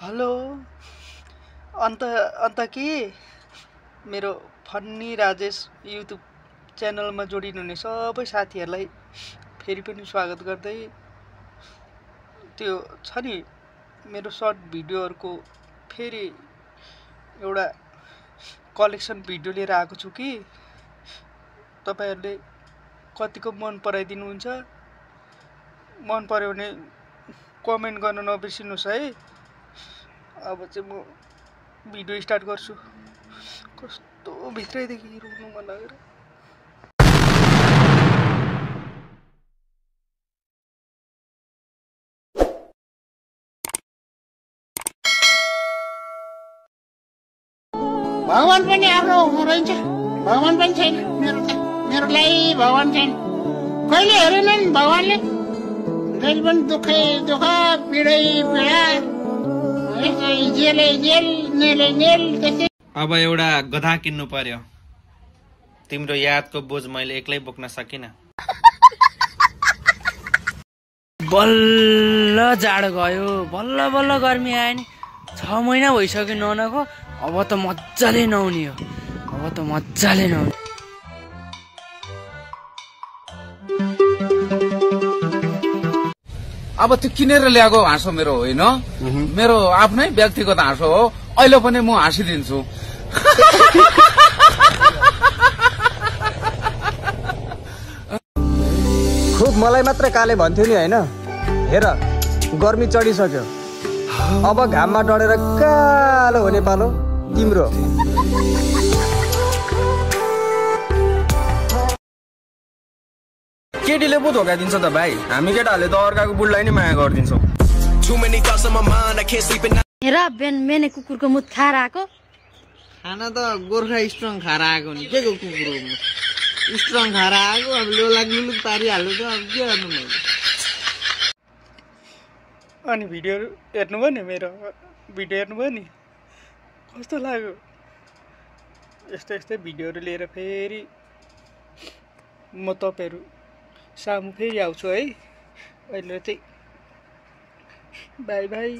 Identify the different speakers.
Speaker 1: Hello अन्त अन्त के मेरो फन्नी राजेश युट्युब च्यानलमा जोडिनुहुने सबै साथीहरूलाई फेरि पनि स्वागत गर्दै त्यो छ नि मेरो सर्ट भिडियोहरूको फेरि एउटा कलेक्सन भिडियो लिएर आएको छु कि तपाईहरुले कतिको मन पराइदिनुहुन्छ मन पर्यो भने कमेन्ट गर्न नबिर्सिनुस् है। अब चाहिँ म भिडियो स्टार्ट गर्छु। कस्तो भित्रैदेखि रुनु मन लागेर
Speaker 2: भगवान पनि आफ्नो रहन्छ। भगवान पनि छैन मेरो लागि भगवान छैन। कहिले हेरेनन् भगवानले जहिले पनि दुःखै दुःख पीडै पीडा जेलै जेल नेलै नेल।
Speaker 3: अब एउटा गधा किन्नु पर्यो। तिम्रो यादको बोझ मैले एक्लै बोक्न सकिनँ।
Speaker 4: बल्ल जाडो गयो, बल्ल बल्ल गर्मी आयो नि। 6 महिना भइसक्यो ननको। अब त मजाले नहुने हो। अब त मजाले नहुने।
Speaker 5: अब त्यो किनेर ल्याएको हाँसो मेरो होइन, मेरो आफ्नै व्यक्तिगत हाँसो हो। अहिले पनि म हाँसिदिन्छु।
Speaker 6: खुब मलाई मात्र काले भन्थ्यो नि होइन। हेर गर्मी चढिसक्यो, अब घाममा डढेर कालो हुने पालो तिम्रो।
Speaker 7: केटीले पो धोका दिन्छ त भाइ। हामी केटाहरूले त अर्काको बुढलाई नै माया गरिदिन्छौँ।
Speaker 8: हेर मेने कुकुरको मुत खाएर आएको।
Speaker 9: खाना त गोर्खा स्ट्रङ खाएर आएको नि। के को कुकुर हो स्ट्रङ खाएर आएको। अब लोलाक लुलुक पारिहाल्नु त अब के गर्नु मैले।
Speaker 1: अनि भिडियो हेर्नुभयो नि, मेरो भिडियो हेर्नुभयो नि, कस्तो लाग्यो। यस्तै यस्तै भिडियोहरू लिएर फेरि म तपाईहरु सामु फेरि आउँछु है। अहिले चाहिँ बाई बाई।